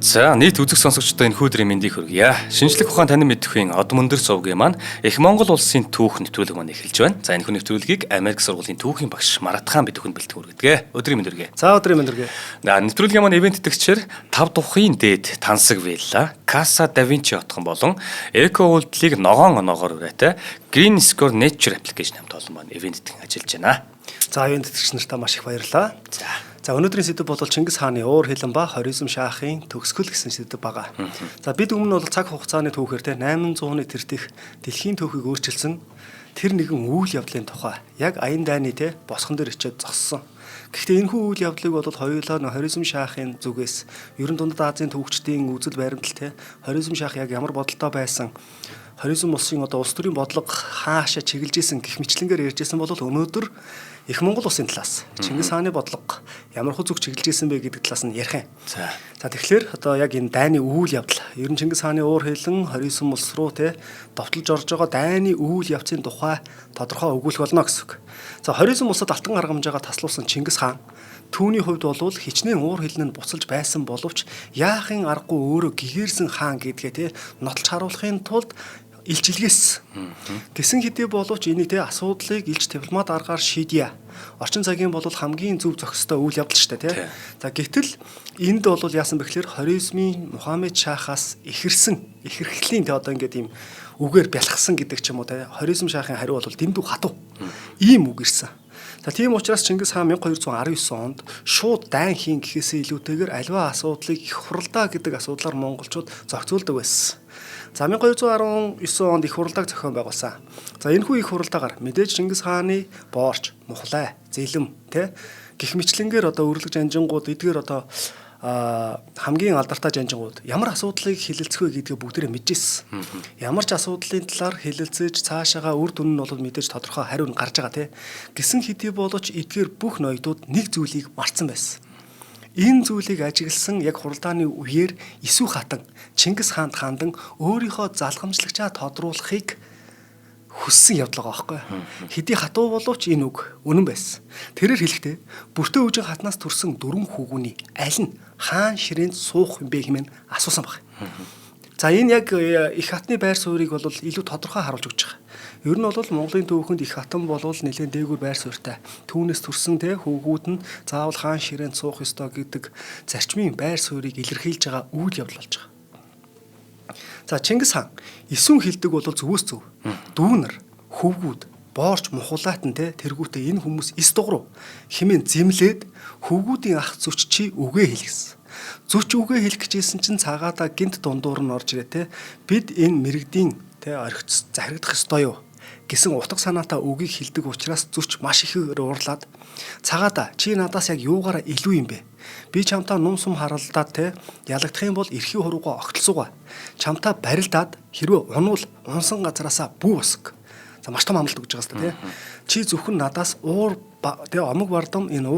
За нийт үзэг сонсогчдоо энэ хөөдрийн мэндийг хүргье. Шинжлэх ухаан танин мэдэхүйн Од Мөндөр Сувгийн маань Их Монгол улсын түүх нэвтрүүлэг маань эхэлж байна. За энэ хүн нэвтрүүлгийг Америк сургуулийн түүхийн багш Марат хаан бид бүхэнд бэлтгэн хүргэдэг. Өдрийн мэнд хүргэе. За өдрийн мэнд хүргэе. Нэвтрүүлгийн маань ивент итгэгчээр 5 тухын дээд Тансаг вилла, Casa Da Vinci хотхон болон эко үйлдэлийг ногоон оноогоор ураатай Green Score Nature application хамт олон маань ивент итгэн ажиллаж байна. За ивент итгэгч нартаа маш их баярлалаа. За өнөөдрийн сэдэв бол Чингис хааны уур хилэн ба хоризм шаахын төгсгөл гэсэн сэдэв байгаа. За бид өмнө бол цаг хугацааны түүхээр 800-ны тэртих дэлхийн түүхийг өөрчилсөн тэр нэгэн үйл явдлын тухай яг аян дайны босгон дээр ичээд зогссон. Гэхдээ энэхүү үйл явдлыг бол хоёулаа хоризм шаахын зүгээс ерөн дундад Азийн төвөгчдийн үзэл баримтал хоризм шаах яг ямар бодолтой байсан хоризм улсын улс төрийн бодлого хаашаа чиглэж исэн гэх мэтлэнгээр ярьж исэн бол өнөөдөр Их Монгол улсын талаас Чингис хааны бодлого ямар хөө зүг чиглэж исэн бэ гэдэг талаас нь ярих юм. За тэгэхээр одоо яг энэ дайны үйл явдал ер нь Чингис хааны уур хилэн хоризм улс руу довтолж орж байгаа дайны үйл явцын тухай тодорхой өгүүлэх болно гэсэн үг. За хоризм улсад алтан аргамжаагаа таслуулсан Чингис хаан түүний хувьд бол хичнээн уур хилэн нь буцалж байсан боловч яахын аргагүй өөрөө гэгээрсэн хаан гэдгээ нотлж харуулахын тулд илж илгээсэн. Гэсэн хэдий боловч энийг асуудлыг илж дипломат аргаар шийдье. Орчин цагийн бол хамгийн зөв зохистой үйл явдал шүү дээ. За гэтэл энд бол яасан бэхлээр хоризмын Мухаммед шахаас ихэрхлийн одоо ингээд ийм үгээр бялхсан гэдэг ч юм уу хоризм шахын хариу бол дэндүү хатуу. Ийм үг ирсэн. За тийм учраас Чингис хаан 1219 онд шууд дайн хийн гэхээсээ илүүтэйгээр альва асуудлыг их хуралдаа гэдэг асуудлаар монголчууд зохицуулдаг байсан. За 1219 онд их хуралдааг зохион байгуулсан. За энэхүү их хуралдаагаар мэдээж Чингис хааны боорч, мухлай, зэлэм гэх мэтлэнгээр одоо өрлөг жанжингууд эдгээр одоо хамгийн алдартай жанжингууд ямар асуудлыг хилэлцэх вэ гэдгээ бүгдээрээ мэдчихсэн. Ямар ч асуудлын талаар хилэлцэж цаашаага үр дүн нь бол мэдээж тодорхой хариу нь гарч байгаа Гэсэн хэдий боловч эдгээр бүх ноёдууд нэг зүйлийг мартсан байсан. Энэ зүйлийг ажигласан яг хуралдааны үеэр Исүү хатан Чингис хаанд хандан өөрийнхөө залгамжлагчаа тодруулахыг хүссэн явдал байгаа байхгүй. Хэдий хатуу боловч энэ үг үнэн байсан. Тэрээр хэлэхдээ бүртөө үжин хатнаас төрсэн 4 хүүгүүний аль нь хаан ширээнд суух юм бэ хэмээн асуусан баг. За энэ яг их хатны байр суурийг бол илүү тодорхой харуулж өгч байгаа. Ер нь бол Монголын түүхэнд их хатан бол нэлээд дээгүүр байр суурьтай. Түүнээс төрсэн хүүгүүд нь заавал хаан ширээнд суух ёстой гэдэг зарчмын байр суурийг илэрхийлж байгаа үйл явдал болж байгаа. За Чингис хаан эсвэн хилдэг бол зүгөөс зөв. Дүүнэр, хөвгүүд, боорч мухулаатан тэргүүтээ энэ хүмүүс эс дугруу хэмээн зэмлээд хөвгүүдийн ах зүч чи үгээ хэлгэсэн. Зүч үгээ хэлэх гэжсэн чинь цагаатаа гинт дундуур нь орж ирээ бид энэ мэрэгдийн орхиц зарагдах ёстой юу гэсэн утга санаатай үгийг хэлдэг учраас зүч маш их уурлаад цагаатаа чи надаас яг юугаараа илүү юм бэ? Би чамтаа нум сум харалдаад ялагдах юм бол эрхий хуруугаа огтлсуугаа. Чамтаа барилдаад хэрвээ унвал унсан газараасаа бүү усг. За маш том амлалт өгж байгаа юм Чи зөвхөн надаас уур омог бардам энэ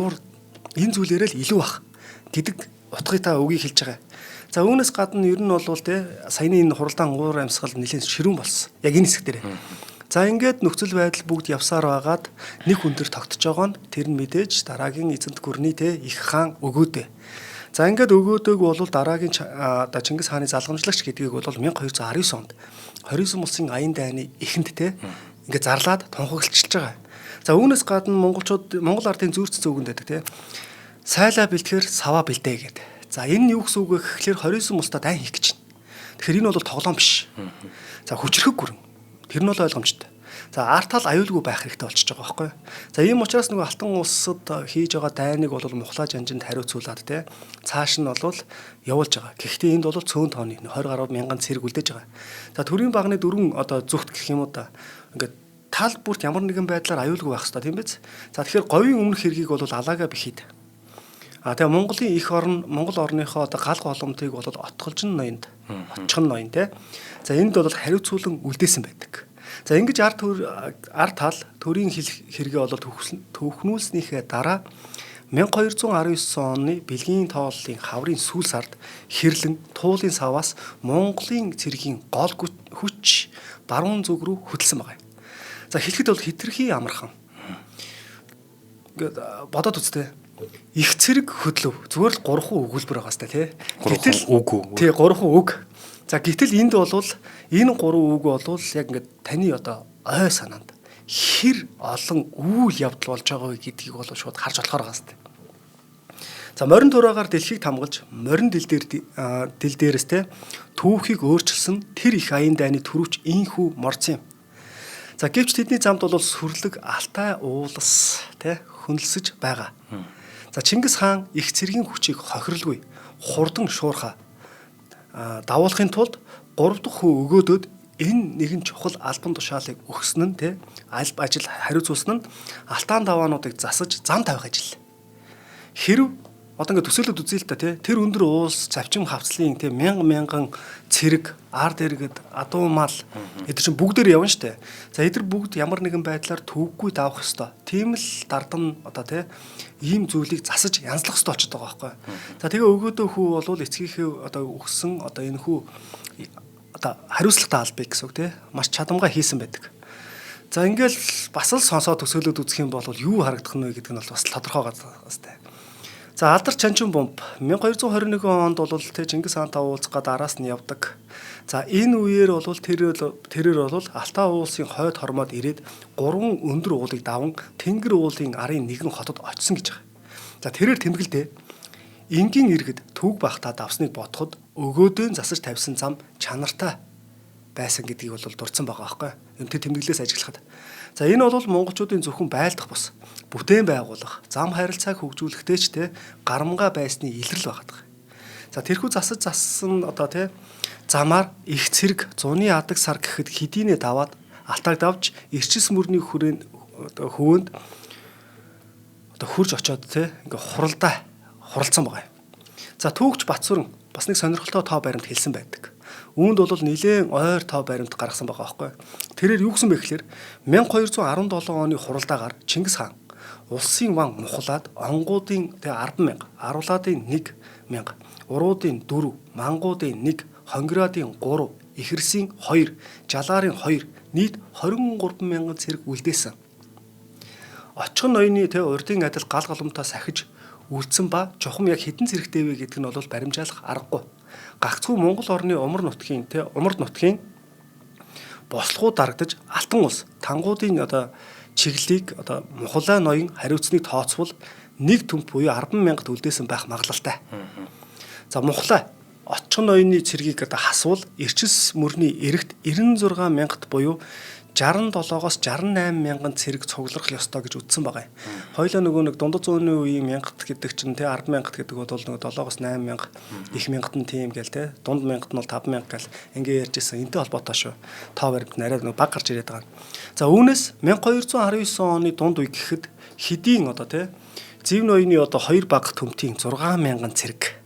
зүйлээрээ л илүү бах гэдэг утгыг үгийг хэлж байгаа. За үүнээс гадна ер нь бол саяны энэ хуралдаан уур амьсгал нэлээд ширүүн болсон. Яг энэ хэсэг дээр. За ингээд нөхцөл байдал бүгд явсаар байгаад нэг хүн төр тогтож байгаа нь тэр нь мэдээж дараагийн эзэнт гүрний их хаан өгөөдөө. За ингээд өгөөдөг бол дараагийн Чингис хааны залгамжлагч гэдгийг бол 1219 онд хоризм улсын аян дайны эхэнд ингээд зарлаад тунхаглалчилж байгаа. За үүнээс гадна Монгол ардын зүйрц зөөгөнд байдаг сайлаа бэлтгэхэр саваа бэлдээ гэдэг. За энэ нь юу гэсэн үг вэ гэхээр хоризм улстай дайн хийх гэж байна. Тэгэхээр энэ бол тоглоом биш. За хүчрэх гүрэн. Тэр нь бол ойлгомжтой. За артал аюулгүй байх хэрэгтэй болчихж байгаа байхгүй. За ийм учраас алтан улсад хийж байгаа дайныг бол мухлаа жанжинд хариуцуулаад цааш нь бол явуулж байгаа. Гэхдээ энд бол цөөн тооны 20 гаруй мянган цэрэг үлдээж байгаа. За төрийн багны дөрвөн зүгт гэх юм уу ингээд тал бүрт ямар нэгэн байдлаар аюулгүй байх хэрэгтэй тийм биз? За тэгэхээр говийн өмнөх хэргийг бол алаага бихийд. Тэгээ Монголын их орн Монгол орныхоо гал голомтыг бол отголжин ноёнд отчхон ноён За энд бол хариуцуулан үлдээсэн байдаг. За ингэж ард тал төрийн хэрэгээ бол төвхнүүлснийхээ дараа 1219 оны бэлгийн тооллын хаврын сүүл сард хэрлэн туулын саваас Монголын цэргийн гол хүч баруун зүг рүү хөдөлсөн байна. За хэлэхэд бол хитрхи амархан. Ингээд бодоод үзтээ. их цэрэг хөдлөв. Зүгээр л 3 өгүүлбэр байгаа сте тий. Гэтэл үг. Тий 3 үг. За гэтэл энд бол энэ 3 үг бол яг ингээд таны одоо ой санаанд хэр олон үйл явдал болж байгаа вэ гэдгийг бол шууд харж болохоор байгаа сте. За морин тураагаар дэлхийг тамгалж морин дил дээрээс те түүхийг өөрчилсөн тэр их аян дайны төрөвч ийхүү морцсон юм. За гэвч тэдний замд бол сүрлэг алтай уулас те хөндлөсөж байгаа. За Чингис хаан их цэргийн хүчийг хохирлгүй хурдан шуурхаа давуулахын тулд 3 дахь хүү өгөөдөд энэ нэгэн чухал албан тушаалыг өгсөн нь те аль ажил хариуцуулсан нь алтаан даваануудыг засаж зам тавих ажил. Хэрв одоо ингээд төсөөлөд үзье л та тий тэр өндөр уус завчин хавцлын тий мянган цэрэг ард иргэд адуу мал эдгээр чинь бүгдээр явна штэ. За эдгээр бүгд ямар нэгэн байдлаар төвөггүй давах ёстой. Тийм л дардан одоо тий ийм зүйлийг засаж янзлах ёстой болчиход байгаа байхгүй. За тэгээ өгөөдөө хүү бол эцгийнхээ одоо өгсөн одоо энэ хүү одоо хариуцлагатай албаа гэсэн үг тий маш чадамгай хийсэн байдаг. За ингээл бас л сонсоод төсөөлөд үзэх юм бол юу харагдах нь вэ гэдэг нь бол бас тодорхой байгаа хэвээр. За Алдар Чанчин бомб 1221 онд бол тэ Чингис хаантай уулзах гээд араас нь явдаг. За энэ үеэр бол тэрээр бол Алтай уулсын хойд хормоод ирээд 3 өндөр уулыг даван Тэнгэр уулын арын нэгэн хотод очисон гэж байгаа. За тэрээр тэмдэглэдэ энгийн иргэд төг бахта давсныг бодоход өгөөдөө засаж тавьсан зам чанартай байсан гэдгийг бол дурдсан байгаа байхгүй. Энэтэй тэмдэглэлээс ажиглахад. За энэ бол монголчуудын зөвхөн байлдах бус бүтээн байгуулах, зам харилцааг хөгжүүлэхтэй ч те гарамга байсны илрэл байгаа. За тэрхүү зассан одоо те замаар их цэрэг зуны адаг сар гэхэд хэдийнэ даваад алтайг давж эрчис мөрний хөвөнд одоо хурж очоод те ингээ хуралцсан байгаа юм. За түүхч Батсүрэн бас нэг сонирхолтой тоо баримт хэлсэн байдаг. Үүнд бол нэлээд ойр тоо баримт гаргасан байгаа байхгүй. Тэрээр юу гэсэн бэ гэхээр 1217 оны хуралдаагаар Чингис хаан улсын ван мухлаад онгуудын 10,000, аруулаадын 1,000, уруудын 4, мангуудын 1, хонгираадын 3, ихэрсийн 2, жалаарын 2, нийт 23,000 цэрэг үлдээсэн. Очихын ноёны урдын адил гал голомтой сахиж үлдсэн ба чухам яг хэдэн цэрэгтэй вэ гэдг нь бол баримжаалах аргагүй. Гагцхүү Монгол орны умар нутгийн бослогууд дарагдаж алтан ус тангуудын одоо чиглэлийг одоо мухлаа ноён хариуцныг тооцвол нэг төмп буюу 10,000 үлдээсэн байх магадлалтай. За мухлаа очихын ноёны цэргийг одоо хасвал эрчис мөрний эрэгт 96,000-т буюу 67-оос 68,000 цэрэг цугларах ёстой гэж үздсэн байгаа юм. Хоёлаа нөгөө нэг дундад зууны үеийн 1000-т гэдэг чинь 10,000 гэдэг бол нөгөө 7-оос 8,000 их 1000-т нь тийм гээл те дунд 1000-т нь бол 5,000 гал ингээ ярьжсэн. Энтэй холбоотой шүү. Тоо баримт нарай нөгөө баг гарч ирээд байгаа. За үүнээс 1219 оны дунд үе гэхэд хэдийн одоо те зэв ноёны одоо 2 баг төмтийн 6,000 цэрэг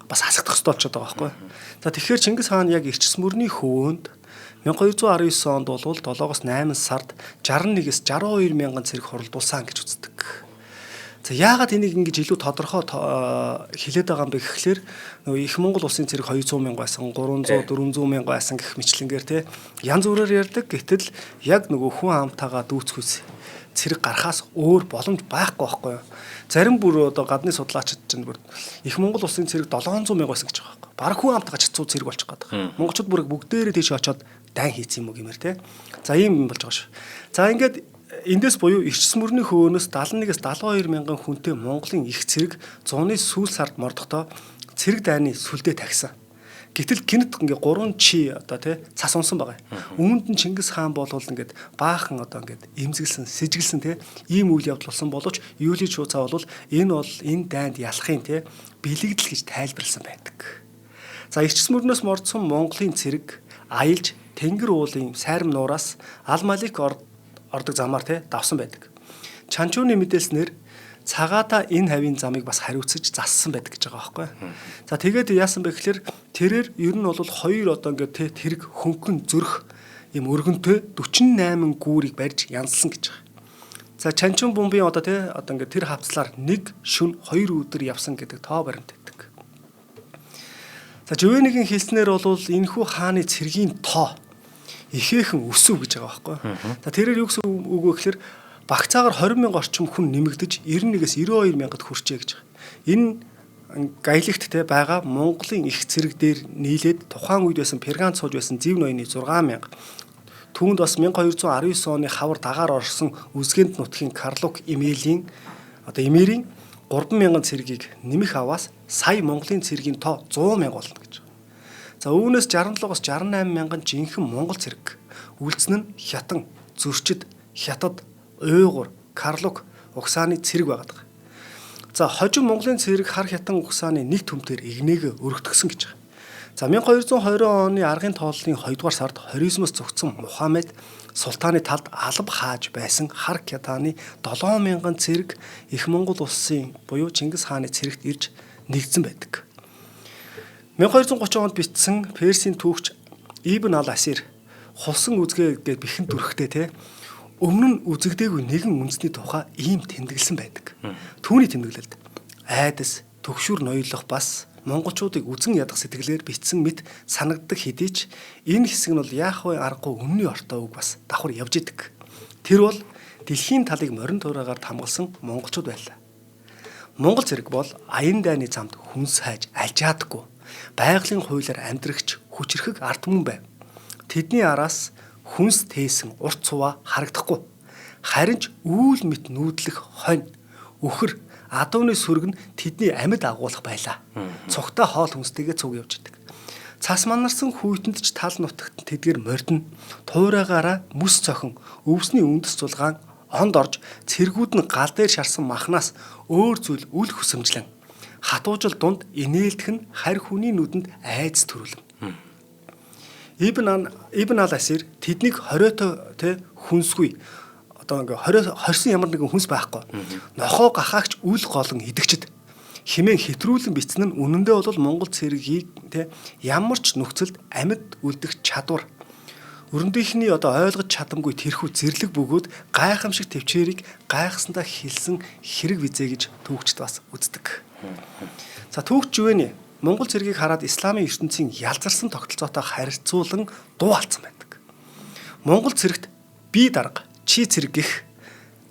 бас хасагдах ёстой болчиход байгаа байхгүй. За тэгэхээр Чингис хаан яг эрчис мөрний хөвөөнд 1219 онд бол 7-оос 8 сард 61-с 62,000 цэрэг хуралдуулсан гэж үздэг. За яагаад энийг ингэж илүү тодорхой хэлээд байгаа юм бэ гэхлээр нөгөө их Монгол улсын цэрэг 200,000 байсан, 300, 400,000 байсан гэх мэтлэнгээр те янз бүрээр ярьдаг. Гэтэл яг нөгөө хүн амтайгаа дүүцхүүс цэрэг гарахаас өөр боломж байхгүй байхгүй юу? Зарим бүр одоо гадны судлаачид чинь бүр их Монгол улсын цэрэг 700,000 байсан гэж байгаа байхгүй. Бараг хүн амтайгаа чацуу цэрэг болчих гээд байгаа. Монголчууд бүр бүгдээрээ тийш очоод дан хийцэн юм уу гэмээр те. За ийм юм болж байгаа шүү. За ингээд эндээс буюу эрчис мөрний хөвөнөөс 71-с 72,000 хүнтэй Монголын их цэрэг зуны сүүл сард мордохдоо цэрэг дайны сүлдээ тагсан. Гэтэл гинт ингээ 3 чи одоо тий цас унсан байгаа. Үүнд нь Чингис хаан болвол ингээд баахан одоо ингээд эмзэглсэн, сэжиглсэн тий ийм үйл явдал болсон боловч Юлий Чуцаа бол энэ дайнд ялахын тий бэлэгдэл гэж тайлбарласан байдаг. За эрчис мөрнөөс мордсон Монголын цэрэг аялж Тэнгэр уулын сайрам нуураас Алмалик ордог замаар те давсан байдаг. Чанчууны мэдээлснээр цагаатаа энэ хавийн замыг бас хариуцаж зассан байдаг гэж байгаа байхгүй. За тэгээд яасан бэ гэхээр тэрээр ер нь бол 2 одоо ингээд те тэрэг хөнгөн зөрөх юм өргөнтэй 48 гүүрийг барьж янзлсан гэж байгаа. За Чанчун бомбын одоо ингээд тэр хавцлаар 1 шөнө 2 өдөр явсан гэдэг тоо баримт байдаг. За Жөвэнигийн хэлснээр бол энэхүү хааны цэргийн тоо ихээхэн өсөв гэж байгаа байхгүй. За тэрээр юу гэсэн үг вэ гэхээр Багцаагаар 20,000 орчим хүн нэмэгдэж 91-ээс 92 мянгад хүрчээ гэж. Энэ Гаилэгт байгаа Монголын их цэрэг дээр нийлээд тухайн үед байсан Пергант сууж байсан Зэв ноёны 6,000. Түүнд бас 1219 оны хавар дагаар орсон Үзгэнд нутгийн Карлук Эмилийн 3,000 цэргийг нэмэх аваас сая Монголын цэргийн тоо 100,000 болно гэж. За үүнээс 67-оос 68 мянган жинхэнэ Монгол цэрэг үлдсэн нь Хятан, Зөрчид, Хятад, Уйгур, Карлук, Угсааны цэрэг байгаа. За хожим Монголын цэрэг хар Хятан Угсааны нэг төмтөр игнээг өргөтгсөн гэж байгаа. За 1220 оны аргын тооллын 2 дугаар сард хоризмоос зөгцсөн Мухаммед султааны талд алба хааж байсан хар Хятаны 7,000 цэрэг их Монгол улсын буюу Чингис хааны цэрэгт ирж нэгдсэн байдаг. 1230 онд бичсэн Персийн түүхч Ибн ал-Асир хулсан үзгээ гэж бэхэн дүрхтэй өмнө нь үзэгдээгүй нэгэн үндэсний тухай ийм тэмдэглэсэн байдаг. Түүний тэмдэглэлд айдас, төгшүр ноёлох бас монголчуудыг үзэн ядах сэтгэлээр бичсэн мэт санагддаг хэдий ч энэ хэсэг нь бол яах вэ аргагүй өмнөний ортой үг бас давхар явж идэг. Тэр бол дэлхийн талыг морин туураагаар хамгаалсан монголчууд байлаа. Монгол цэрэг бол аян дайны замд хүнс хайж альжаадаггүй. Байгалийн хуулиар амьдрагч хүчрхэг ард түмэн байв. Тэдний араас хүнс тээсэн урт цуваа харагдахгүй. Харин ч үүл мэт нүүдлэх хонь, үхэр, адууны сүрэг нь тэдний амьд агуулах байлаа. Цогтой хоол хүнстэйгээ цуг явж идэг. Цас манарсан хүйтэнд ч тал нутагт тэдгэр мордно. Туураагаараа мүс цохин, өвсний үндэс цулгаан онд орж цэргүүд нь гал дээр шарсан махнаас өөр зүйл үл хүсэмжлэн. Хатуужил дунд инээлдэх нь харь хүний нүдэнд айц төрүүлэн. Ибн ал-Асир тэднийг хориотой хүнсгүй хорьсон ямар нэгэн хүнс байхгүй. Нохоо гахаагч үл голон идэгчд химэн хэтрүүлэн бичсэн нь үнэндээ бол Монгол цэргийг ямар ч нөхцөлд амьд үлдэх чадвар өрөндийнхний ойлгож чадамгүй тэрхүү зэрлэг бөгөөд гайхамшиг төвчээрийг гайхсандаа хэлсэн хэрэг визээ гэж түүхчд бас үздэг. За түүхч юу вэ? Монгол цэргийг хараад исламын ертөнцийн ялзарсан тогтолцоотой харьцуулан дуу алдсан байдаг. Монгол цэрэгт бие дарга, чи цэрэг гэх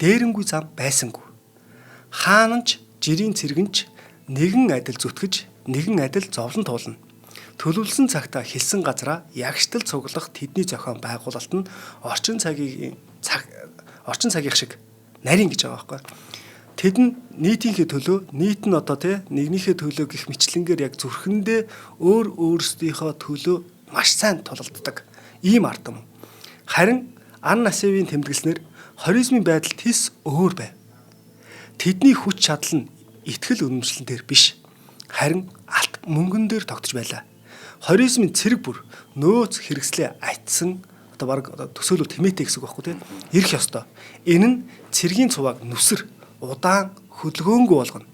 дээрэнгүй зам байсангүй. Хаан ч жирийн цэрэгч нэгэн адил зүтгэж, нэгэн адил зовлон туулна. Төлөвлөсөн цагтаа хэлсэн газараа ягштал цуглах тэдний зохион байгуулалт нь орчин цагийн шиг нарийн гэж байгаа байхгүй. Тэд нь нийтийнхээ төлөө, нийт нь нэгнийхээ төлөө гих мэтлэнгээр яг зүрхэндээ өөрсдийнхөө төлөө маш сайн тулалддаг. Ийм ард юм. Харин Ан Насивийн тэмдэглэснээр хоризмын байдал тис өөр байв. Тэдний хүч чадал нь итгэл үнэмшлэн дээр биш. Харин алт мөнгөн дээр тогтож байлаа. Хоризмын цэрэг бүр нөөц хэрэгслээ айтсан төсөөлөв тэмээтэй гэсэн үг байхгүй тийм. Ирэх ёстой. Энэ нь цэргийн цувааг нүсэр удаан хөдөлгөөнгүй болгоно.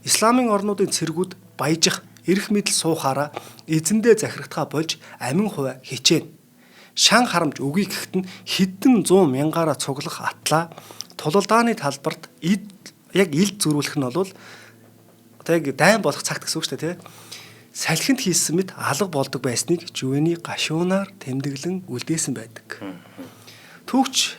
Исламын орнуудын цэргүүд баяжих, эрх мэдэл суухаараа эзэндээ захирагдхаа болж амин хуваа хичээнэ. Шан харамж үгүй гэхэд нь хэдэн 100 мянгаараа цуглах атлаа тулалдааны талбарт яг ил зөрүүлэх нь бол яг дайн болох цагт гэсэн үг шүү дээ тийм. Салхинд хийсэн мэт алга болдог байсныг жүвэний гашуунаар тэмдэглэн үлдээсэн байдаг. Түүхч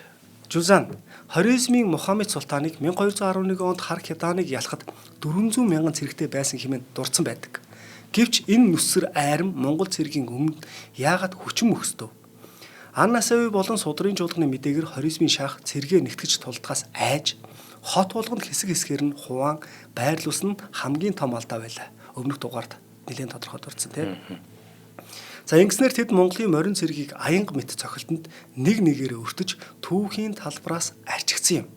Жузан хоризмын Мухаммед султаныг 1211 онд хар Хятаныг ялахад 400 мянган цэрэгтэй байсан хэмээн дурдсан байдаг. Гэвч энэ нүсэр айрам Монгол цэргийн өмнө яагаад хүчин мөхсдөв? Ан Насави болон судрын жуулганы мэдээгээр хоризмын шах цэргээ нэгтгэж тулдгаас айж хот болгонд хэсэг хэсгээр нь хуваан байрлуулсан нь хамгийн том алдаа байлаа. Өмнөх дугаард нэлээд тодорхой дурдсан тийм. За ингэснээр тэд Монголын морин цэргийг аянга мэт цохилтонд нэг нэгээрээ өртөж түүхийн талбараас арчигдсан юм.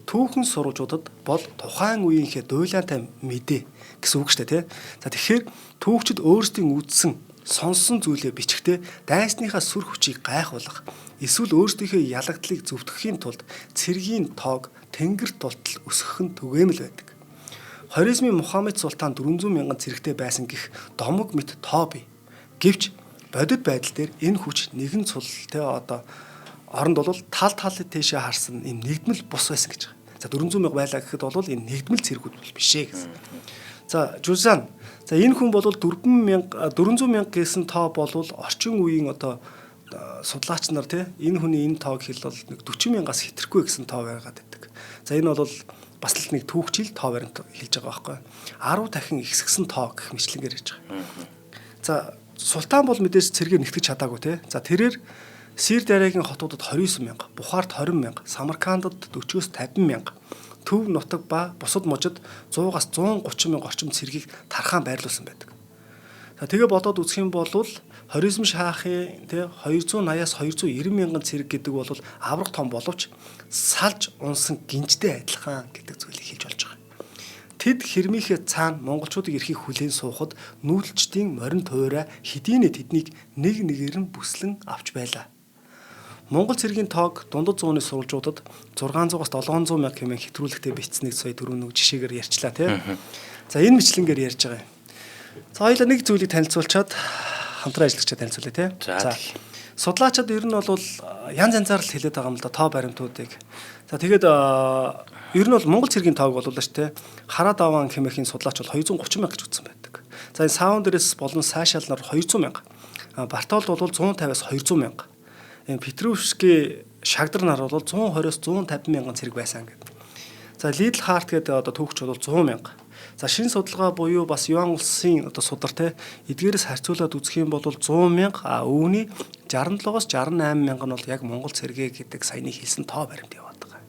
Түүхэн сурвалжуудад бол тухайн үеийнхээ дуйлаантай мэдээ гэсэн үг шүү дээ тийм. За тэгэхээр түүхчид өөрсдийн үзсэн сонсон зүйлээ бичгтээ дайсныхаа сүр хүчийг гайхуулах эсвэл өөрсдийнхөө ялагдлыг зөвтгөхийн тулд цэргийн тоог тэнгэр тултал өсгөх нь түгээмэл байдаг. Хоризмын Мухаммед султан 400 мянган цэрэгтэй байсан гэх домог мэт тоо бий. Гэвч бодит байдал дээр энэ хүч нэгэн цултай оронд бол тал тийшээ харсан юм нэгдмэл бус байсан гэж байгаа. За 400 мянга байлаа гэхэд бол энэ нэгдмэл цэргүүд бол биш ээ гэсэн. За Жузан. За энэ хүн бол 400 мянга гэсэн тоо бол орчин үеийн судлаач нар тий энэ хүний энэ тоог хэл бол нэг 40 мянгаас хэтрэхгүй гэсэн тоо байгаад байдаг. За энэ бол бас л нэг түүхчил тоо баримт хэлж байгаа байхгүй. 10 дахин ихсгсэн тоо гэх мэтлэнгээр ярьж байгаа. За Султан бол мэдээж цэргээр нэгтгэж чадаагүй тий. За тэрээр Сир Дараагийн хотуудад 29 мянга, Бухард 20 мянга, Самаркандад 40-с 50 мянга, Төв нутаг ба бусад мужид 100-аас 130 мянга орчим цэргийг тархаан байрлуулсан байдаг. За тэгээ бодоод үзэх юм бол Хоризм шаахын тий 280-аас 290 мянган цэрэг гэдэг бол аврах том боловч салж унсан гинжтэй адилхан гэдэг зүйлийг хэлж болж байгаа. Тэд хэрмийнхээ цаана монголчуудыг эрхийг хүлээн суухад нүүдэлчдийн морин туурай хэдийнэ тэднийг нэг нэгээр нь бүслэн авч байлаа. Монгол цэргийн тоог дундад зууны сурвалжуудад 600-аас 700 мянга хэмээн хэтрүүлэгтэй бичсэнийг сая түрүү нэг жишээгээр ярьчлаа тий. За энэ мэтлэнгээр ярьж байгаа юм. За хоёулаа нэг зүйлийг танилцуулчаад хамтран ажиллагчаа танилцуулъя тий. За судлаачид ер нь бол янз янзаар л хэлээд байгаа юм л да тоо баримтуудыг. За тэгээд ер нь бол Монгол цэргийн тоог болуулаа ш тий. Хараа даваан хэмээхийн судлаач бол 230 мянга гэж үзсэн байдаг. За энэ саундерс болон сайшаал нар 200 мянга. Бартолд бол 150-аас 200 мянга. Энэ Петрушки шагдар нар бол 120-оос 150 мянган цэрэг байсан гэдэг. За Лидл Харт гэдэг одоо түүхч бол 100 мянга. За шин судалгаа буюу бас Юан улсын одоо судар те эдгээрээс харьцуулаад үзэх юм бол 100 мянга өвний 67-оос 68 мянга нь бол яг Монгол цэргээ гэдэг саяны хэлсэн тоо баримт яваад байгаа.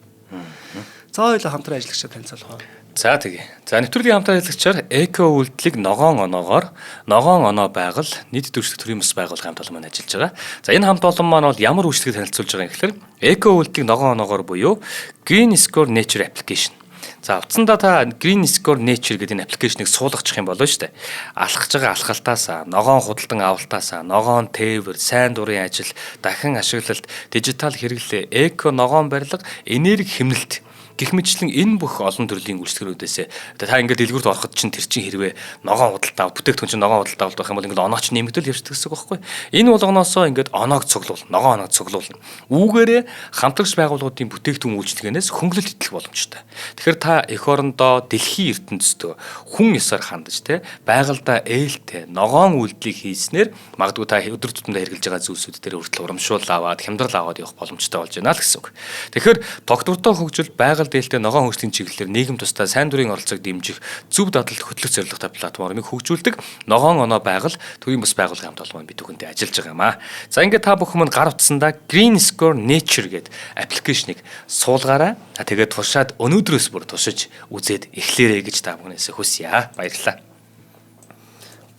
За хоёулаа хамтран ажиллагчаа танилцуулах. За тэгээ. За нэвтрүүлгийн хамтран ажиллагчаар эко үйлдэлийг ногоон оноогоор ногоон оноо байгал нийт дэвшилт төрийн бас байгууллагын хамт олон маань ажиллаж байгаа. За энэ хамт олон маань бол ямар үйлчлэгийг танилцуулж байгаа юм гэхээр эко үйлдэлийг ногоон оноогоор буюу Green Score Nature Application. За утсандаа та Green Score Nature гэдэг энэ аппликейшнийг суулгачих юм болоо шүү дээ. Алхаж байгаа алхалтаасаа, ногоон худалдан авалтаасаа, ногоон тээвэр, сайн дурын ажил, дахин ашиглалт, дижитал хэрэглээ, эко ногоон барилга, энерги хэмнэлт гэх мэтлэн энэ бүх олон төрлийн үйлчлэгүүдээс та ингээд дэлгүүрт ороход чинь тэр чинь хэрвээ ногоон худалдаа бүтээгдэхүүн чинь ногоон худалдаа авалт байх юм бол ингээд оноо чинь нэмэгдэл явчихдаг гэсэн үг байхгүй. Энэ болгоноосоо ингээд оноог цуглуул, ногоон оноог цуглуулна. Үүгээрээ хамтлагч байгууллагуудын бүтээгдэхүүн үйлчлэгээс хөнгөлөлт идэх боломжтой. Тэгэхээр та эх орондоо дэлхийн ертөнцийн хүн ёсоор хандаж те байгальдаа ээлтэй ногоон үйлдэлийг хийснээр магадгүй та өдөр тутамдаа хэрэгжилж байгаа зүйлсүүд дээр хүртэл урамшуул аваад хямдрал аваад явах боломжтой болж байна л гэсэн үг. Тэгэхээр тогтвортой хөгжил байгаль дээлтэй ногоон хөгжлийн чиглэлээр нийгэм тусдаа сайн дурын оролцоог дэмжих зөв дадлалт хөтлөх зорилготой платформыг хөгжүүлдэг ногоон оноо байгал төрийн бас байгууллагын хамт олон бид бүхэндээ ажиллаж байгаа юм аа. За ингээд та бүхэн мань гар утсандаа Green Score Nature гэдэг аппликейшнийг суулгаарай. Тэгээд туршаад өнөөдрөөс бүр тушиж үзээд эхлээрэй гэж та бүхнээс хүсье. Баярлалаа.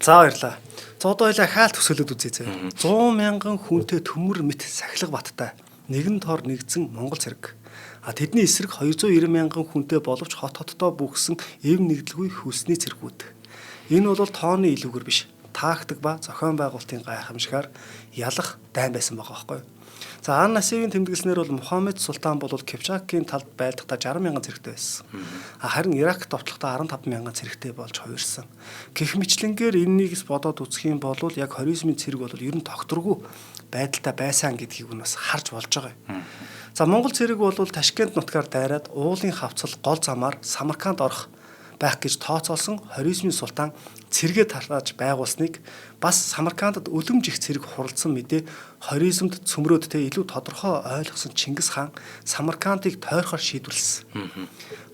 За баярлалаа. За одоо хоёлаа хаалт төсөөлөд үзье. 100 мянган хүнтэй төмөр мэт сахилга баттай нэгэн тоор нэгдсэн Монгол цэрэг. Тэдний эсрэг 290 мянган хүнтэй боловч хоттой бүгсэн эв нэгдэлгүй хүсний цэргүүд. Энэ бол тооны илүүгэр биш. Тактик ба зохион байгуулалтын гайхамшигар ялах дайн байсан байгаа байхгүй юу? За Ан Насибын тэмдэглэснээр бол Мухаммед Султан бол Кипчакийн талд байлдахдаа 60 мянган цэрэгтэй байсан. Харин Ирак товтлохдоо 15 мянган цэрэгтэй болж хувирсан. Гэх мэтлэнгээр энэнийг бодоод үзэх юм бол яг хоризмын цэрэг бол ер нь тогтворгүй байдалтай байсан гэдгийг нь бас харж болж байгаа юм. За Монгол цэрэг бол Ташкент нутгаар дайраад уулын хавцал гол замаар Самарканд орох байх гэж тооцоолсон хоризмын султан цэргээ тархаж байгуулсныг бас Самаркандад үлэмж их цэрэг хуралдсан мэдээ хоризмд цөмрөөдтэй илүү тодорхой ойлгосон Чингис хаан Самаркандыг тойрохоор шийдвэрлэсэн.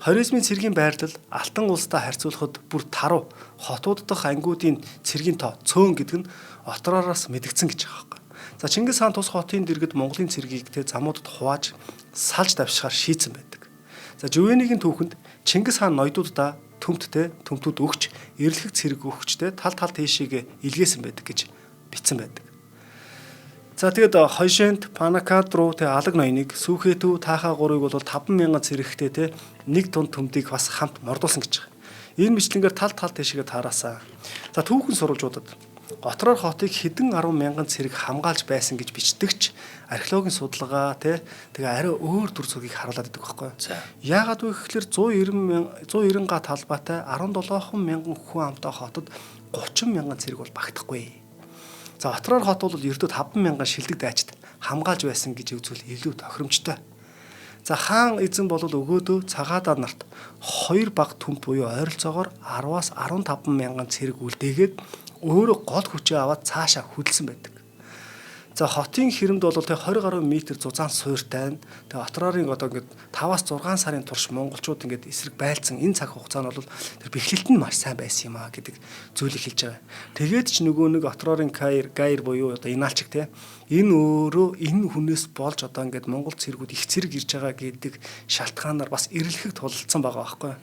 Хоризмын цэргийн байрлал Алтан улстай харьцуулахад бүр таруу хотууд дахь ангиудын цэргийн тоо цөөн гэдэг нь отрооноос мэдгдсэн гэж байгаа юм. За Чингис хаан тус хотын дэргэд Монголын цэргийг тэ замуудад хувааж салж давшихаар шийдсэн байдаг. За Жүвэнигийн түүхэнд Чингис хаан ноёдуудаа төмтүүд өгч эрлэх цэрэг өгчтэй тал тийшээгээ илгээсэн байдаг гэж бичсэн байдаг. За тэгээд Хойшент, Панакад руу тэ алаг ноёныг Сүхэтүү Таахаа гурыг бол 50000 цэрэгтэй тэ нэг тунд төмдийг бас хамт мордуулсан гэж байгаа. Энэ мэтлэнгээр тал тийшээгээ таараасаа. За түүхэн сурвалжуудад Готроор хотыг хэдэн 10 мянган цэрэг хамгаалж байсан гэж бичдэгч археологийн судалгаа тэгээ арай өөр төр зургийг харуулад байдаг байхгүй юу? Яагаад вэ гэхээр 190 га талбайтай 17 мянган хүн амтай хотод 30 мянган цэрэг бол багтахгүй. За Готроор хот бол ердөө 5 мянган шилдэг дайчид хамгаалж байсан гэж үзвэл илүү тохиромжтой. За хаан эзэн бол өгөөдөө цагаадаа нарт 2 баг төмп буюу ойролцоогоор 10-аас 15 мянган цэрэг үлдээгээд өөрөө гол хүчээ аваад цаашаа хөдөлсөн байдаг. За хотын хэрэмд бол тэг 20 гаруй метр зузаан суурьтай. Тэг Отрорын одоо ингээд 5-аас 6 сарын турш монголчууд ингээд эсрэг байлцсан энэ цаг хугацаанд бол тэр бэхлэлт нь маш сайн байсан юм а гэдэг зүйлийг хэлж байгаа. Тэгээд ч нөгөө нэг Отрорын гайр буюу одоо Иналчиг те энэ өөрөө энэ хүнээс болж одоо ингээд монгол цэргүүд их цэрэг ирж байгаа гэдэг шалтгаанаар бас эрлэхэд тулалдсан байгаа байхгүй.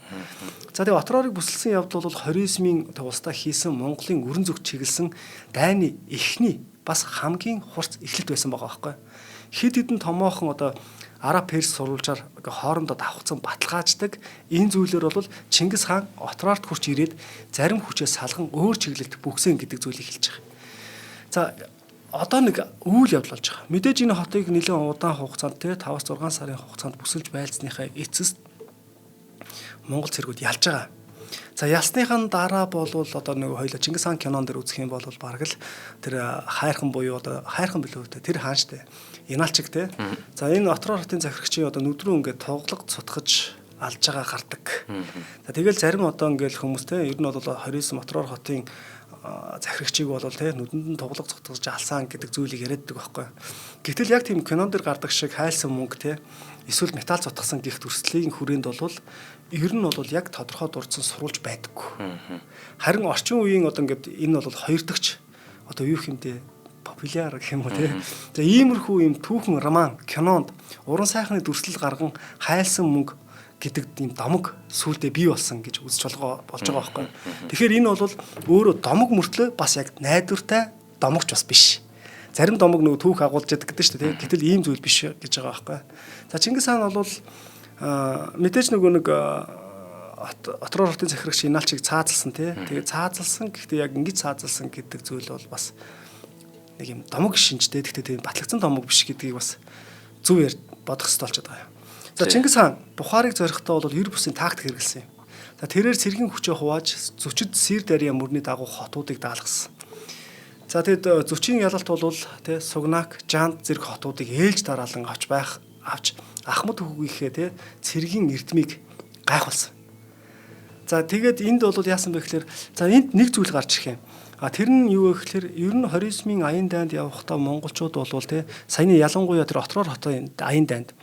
За тэгээд Отрорыг бүсэлсэн явдал бол 29-ийн улстай хийсэн Монголын өрн зүг чиглэсэн дайны эхний бас хамгийн хурц эхлэлт байсан байгаа байхгүй. Хэд хэдэн томоохон одоо Араб Перс сурвалжаар хоорондоо давхцсан баталгааждаг энэ зүйлээр бол Чингис хаан Отрорт хурч ирээд зарим хүчээс салган өөр чиглэлд бүхсэн гэдэг зүйлийг хэлж байгаа. За одоо нэг үйл явдал болж байгаа. Мэдээж энэ хотыг нэлээд удаан хугацаанд те 5-6 сарын хугацаанд бүсэлж байлцсныхаа эцэст монгол цэргүүд ялж байгаа. За ялсныхаа дараа бол одоо нэг хоёлоо Чингис хаан кинон дээр үзэх юм бол бараг л тэр хайрхан буюу одоо хайрхан билүү те тэр хаан штэ. Иналчиг те. За энэ Отрор хотын захирагчийн одоо нүдрүү ингээд тоглог цутгаж алж байгаа гардаг. За тэгэл зарим одоо ингээд хүмүүс те ер нь бол 29 Отрор хотын захирагчийг бол те нүдэнд нь тоглог цутгаж алсан гэдэг зүйлийг яриаддаг байхгүй. Гэтэл яг тийм кинон дээр гардаг шиг хайлсан мөнгө те эсвэл металл цутгасан гих төрслийн хүрээнд бол ер нь бол яг тодорхой дурдсан сурулж байдаггүй. Харин орчин үеийн одоо ингээд энэ бол хоёр дахьч одоо юу хэмтэй популяр гэх юм уу те. За иймэрхүү юм түүхэн роман, кинонд уран сайхны дүрслэл гарган хайлсан мөнгө гэдэг ийм домог сүулдэ бий болсон гэж үзэж болж байгаа байхгүй. Тэгэхээр энэ бол өөрөө домог мөртлөө бас яг найдвартай домогч бас биш. Зарим домог нөгөө түүх агуулж яадаг гэдэг шүү дээ. Гэтэл ийм зүйл биш гэж байгаа байхгүй. За Чингис хаан бол мэдээж нөгөө нэг Отрор хотын захирагч Иналчиг цаазалсан тий. Тэгээ цаазалсан гэхдээ яг ингэж цаазалсан гэдэг зүйл бол бас нэг юм домог шинжтэй. Гэхдээ тийм батлагдсан домог биш гэдгийг бас зөв бодох хэрэгтэй болчиход байгаа юм. За Чингис хаан Бухарыг зорихдоо бол ер бусын тактик хэрэглэсэн юм. За тэрээр цэргийн хүчээ хувааж зөчид Сир дарья мөрний дагуу хотуудыг даалгасан. За тэгэд зөчийн ялалт бол тий Сугнак, Жант зэрэг хотуудыг ээлж дараалан авч Ахмад хүүгийнхээ тий цэргийн эрдмийг гайхуулсан. За тэгээд энд бол яасан бэ гэхээр за энд нэг зүйл гарч ирэх юм. Тэр нь юу вэ гэхээр ер нь 29-ийн аян дайнд явахдаа монголчууд бол тий саяны ялангуяа тэр Отрор хотын аян дайнд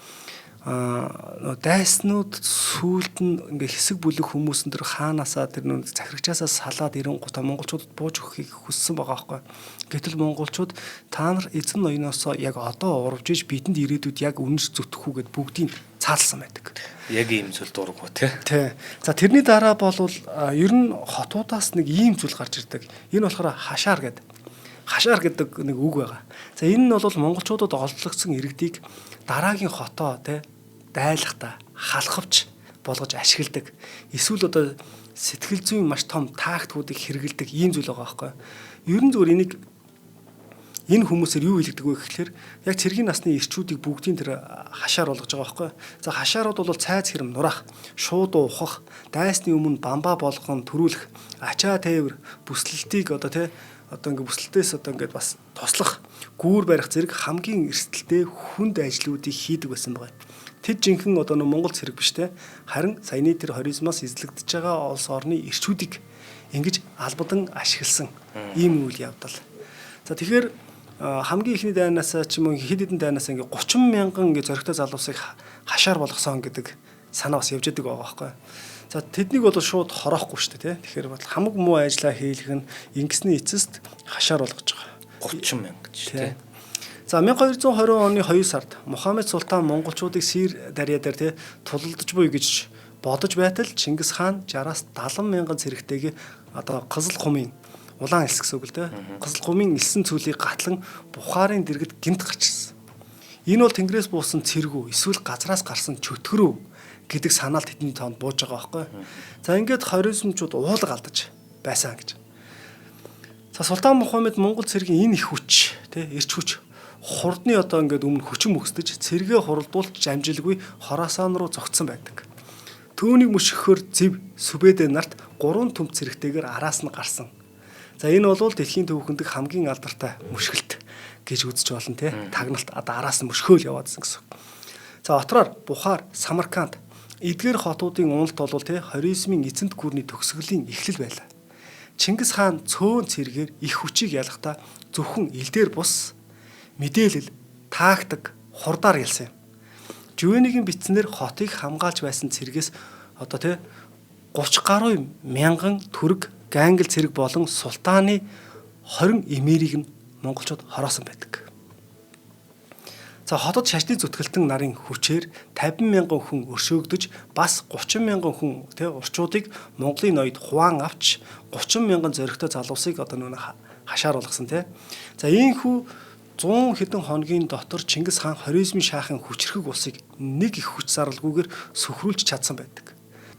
дайснууд сүулт нь ингээ хэсэг бүлэг хүмүүс энэ хаанаасаа тэр нүг захирагчаасаа салаад ирэнгуутаа монголчуудад бууж өгөхийг хүссэн байгаа байхгүй. Гэтэл монголчууд та нар эзэн ноёноосоо яг одоо урвж иж бидэнд ирээдүйд яг үнэнч зүтгэхүү гэд бүгдийг цаалсан байдаг. Яг ийм зүйл дурггүй тий. За тэрний дараа бол ер нь хотуудаас нэг ийм зүйл гарч ирдэг. Энэ болохоор хашаар гэдэг нэг үг байгаа. За энэ нь бол монголчуудад олзлогдсон иргэдийг дараагийн хотоо тий дайлахта халахвч болгож ашигладаг. Эсвэл одоо сэтгэл зүйн маш том тактикуудыг хэрэгэлдэг ийм зүйл байгаа байхгүй. Ер нь зүгээр энэ хүмүүсээр юу хэлдэг вэ гэхээр яг цэргийн насны ирчүүдийг бүгдийн тэр хашаар болгож байгаа байхгүй. За хашаарууд бол цайз хэрэм нурах, шууд ухах, дайсны өмнө бамбаа болгон төрүүлэх, ачаа тээвэр, бүслэлтийг одоо ингээ бүслэлтээс одоо ингээд бас тослох, гүүр барих зэрэг хамгийн эрсдэлтэй хүнд ажлуудыг хийдэг байсан байгаа. Тэд жинхэнэ одоо Монгол цэрэг биш те. Харин саяны тэр 29-аас эзлэгдэж байгаа улс орны ирчүүдийг ингэж албадан ашигласан ийм үйл явдал. За тэгэхээр хамгийн ихний дайнаас ч юм уу хэд хэдэн дайнаас ингээ 30 мянган ингээ зоригтой залуусыг хашаар болгосон гэдэг санаа бас явж байдаг байгаа байхгүй. За тэднийг бол шууд хороохгүй шүү дээ тий. Тэгэхээр бол хамаг муу ажиллаа хийлгэх нь ингэсний эцэст хашаар болгож байгаа. 30 мянга гэж тий. За 1220 оны 2 сард Мухаммед султан монголчуудыг Сир дарья дээр тий тулалдаж буй гэж бодож байтал Чингис хаан 60-аас 70 мянган цэрэгтэйг одоо Қызыл хумын улаан элс гэсэн үг л дээ. Қызыл хумын элсэн цүлийг гатлан Бухарын дэргэд гинт гарч ирсэн. Энэ бол тэнгэрээс буусан цэргүү эсвэл газраас гарсан чөтгөрөө гэдэг санаал тэдний тоонд бууж байгаа байхгүй. За ингээд хоризмчууд уулга алдаж байсан гэж. За Султан Мухаммед Монгол цэргийн энэ их хүч тий эрч хүч хурдны одоо ингээд өмнө хүчин мөксдөж цэргээ хуралдуулж амжилгүй Хорасан руу зогтсон байдаг. Түүнийг мөшгөхөөр Зэв Сүбэдэ нарт 3 төмп цэрэгтэйгээр араас нь гарсан. За энэ бол дэлхийн түүхэнд хамгийн алдартай мөшгөлт гэж үзэж болно тий. Тагналт араас нь мөшгөөл яваадсан гэсэн. За Отрор, Бухар, Самарканд эдгээр хотуудын уналт бол тий 29-ийн эцэнт гүрний төгсгөлийн эхлэл байлаа. Чингис хаан цөөн цэргээр их хүчийг ялгахдаа зөвхөн ил дээр бус мэдээлэл, тактик, хурдаар ялсан юм. Жувенигийн бичснээр хотыг хамгаалж байсан цэргээс одоо тий 30 гаруй мянган түрэг гангл цэрэг болон султааны 20 эмээрийг нь монголчууд хороосон байдаг. За хотод шашны зүтгэлтэн нарын хүчээр 50 мянган хүн өршөөгдөж бас 30 мянган хүн урчуудыг Монголын ноёд хуваан авч 30 мянган зоригтой залуусыг одоо нүг хашаар болгосон тий. За ийхүү 100 хэдэн хоногийн дотор Чингис хаан хоризмын шаахын хүчрхэг улсыг нэг их хүч зарлалгүйгээр сөхрүүлж чадсан байдаг.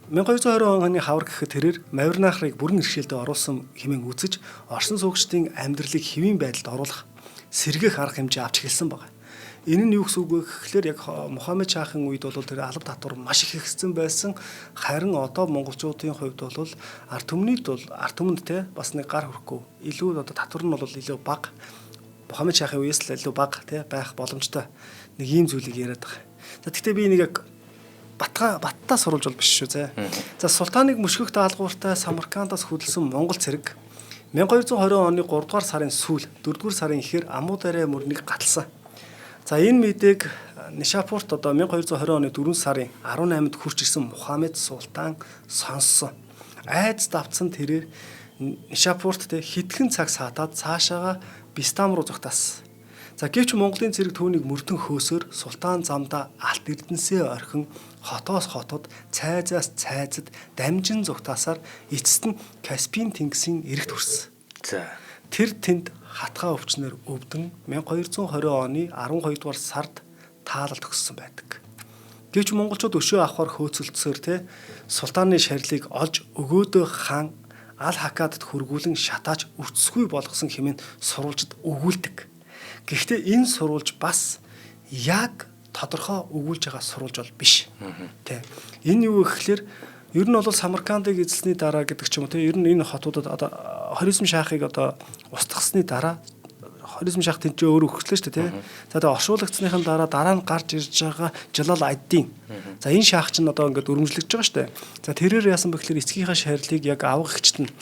1220 оны хавар гэхэд тэрээр Мавринахрыг бүрэн иргэшээлтэд оруулсан хэмээн үзэж Орсын суугчдын амьдралыг хэвийн байдалд оруулах сэргээх арга хэмжээ авч эхэлсэн байна. Энэ нь юу гэсэн үг вэ гэхээр яг Мухаммед шаахын үед бол тэр алба татвар маш их ихсэн байсан. Харин одоо монголчуудын хувьд бол ард түмэнд те бас нэг гар хөрөхгүй. Илүү одоо татвар нь бол илүү бага. Мухаммед шаахын үеэс л илүү бага те байх боломжтой нэг ийм зүйлийг яриад байгаа. За тэгтээ би нэг яг баттаа сурулж бол биш шүү зэ. За султаныг мөшгөх даалгавартай Самаркандаас хөдөлсөн монгол цэрэг 1220 оны 3 дугаар сарын сүүл 4 дугаар сарын эхээр Амударя мөрнийг гаталсан. За энэ мэдээг Нишапурт одоо 1220 оны 4 сарын 18-нд хурж ирсэн Мухаммед султан сонссон. Айдас давтсан тэрээр Нишапурт хэдхэн цаг саатаад цаашаага Бистам руу зогтаасан. За гэвч Монголын цэрэг түүнийг мөрдөн хөөсөөр султан замдаа алт эрдэнсээ орхин хотоос хотод цайзаас цайзад дамжин зугтаасаар эцэст нь Каспийн тэнгисийн эрэгт хүрсэн. За тэр тэнд хатгаа өвчнөр өвдөн 1220 оны 12 дугаар сард таалал төгссөн байдаг. Гэвч монголчууд өшөө авахар хөөцөлдсөөр султаны шарилыг олж өгөөдөө хаан Ал Хакадад хөргүүлэн шатааж үрцсгүй болгосон хэмээн сурвалжид өгүүлдэг. Гэхдээ энэ сурвалж бас яг тодорхой өгүүлж байгаа сурвалж бол биш. Тэ. Энэ юу гэхээр ер нь бол Самаркандыг эзэлсний дараа гэдэг ч юм уу те ер нь энэ хотуудад одоо хоризм шаахыг одоо устгахсны дараа хоризм шаах тэнцээ өөрөө өгчлээ шүү дээ те. За тэгээ оршуулгацсныхан дараа нь гарч ирж байгаа Жалал ад-Дин. За энэ шаах чинь одоо ингээд өргөмжлөгдөж байгаа шүү дээ. За тэрээр яасан бэ гэхээр эцгийнхаа шарилыг яг авах гिचт нь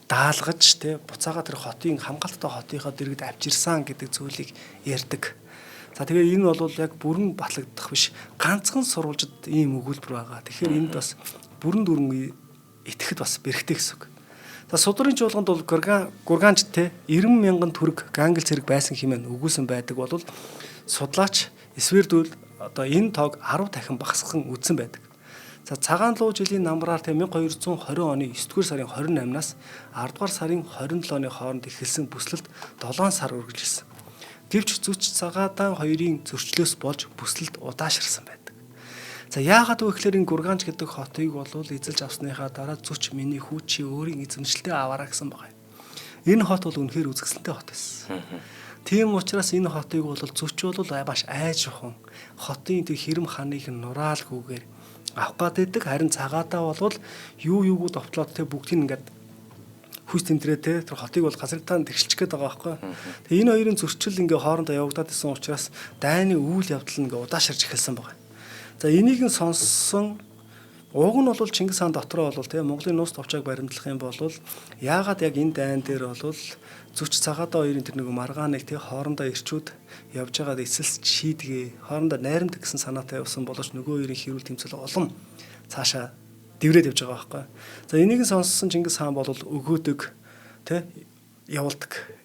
даалгаж те буцаага тэр хотын хамгаалттай хотынхоо дэргэд авчирсан гэдэг зүйлийг ярьдаг. За тэгээ энэ бол яг бүрэн батлагдах биш ганцхан сурвалжид ийм өгүүлбэр байгаа. Тэгэхээр энд бас бүрэн дүрэн итгэхэд бас бэрхтэй гэсэн үг. За судрын чуулганд бол гурганч те 90 мянган төгрөг гангл цэрэг байсан хэмээн өгүүлсэн байдаг бол судлаач Эсвердүүл одоо энэ тоог 10 дахин багасган үзсэн байдаг. За цагаан луу жилийн намраар те 1220 оны 9 дугаар сарын 28-наас 10 дугаар сарын 27-ны хооронд эхэлсэн бүслэлд 7 сар үргэлжилсэн. Гэвч зүч цагаадаан хоёрын зөрчлөөс болж бүслэлд удаашрсан байдаг. За яагаад вэ гэхээр энэ гурганч гэдэг хотыг бол эзэлж авсныхаа дараа зүч миний хүү чи өөрийн эзэмшлээ аваараа гэсэн байгаа. Энэ хот бол үнэхээр үзэсгэлэнтэй хот байсан. Тийм учраас энэ хотыг бол зүч бол маш айжхан хотын тэр хэрэм ханыг нураалгүйгээр авах гэдэг харин цагаатаа бол юуг довтлоод те бүгдийг ингээд хүс тэмдрээ те тэр хотыг бол газртаан тэгшилчих гээд байгаа байхгүй. Тэгээ энэ хоёрын зөрчил ингээ хоорондоо явагдаад исэн учраас дайны үйл явдал нь ингээ удаашрж эхэлсэн байгаа. За энийг нь сонссон уг нь бол Чингис хаан дотроо бол те Монголын нууц товчоог баримтлах юм бол яагаад яг энэ дайн дээр бол зүч цагаатаа хоёрын тэр нэг маргааныг те хоорондоо ирчүүд явж байгаад эсэлж шийдгээ хоорондоо найрамд гэсэн санаатай явсан боловч нөгөө хоёрын хэрүүл тэмцэл улам цаашаа дэврээд явж байгаа байхгүй. За энийг нь сонссон Чингис хаан бол өгөөдөг те явуулдаг.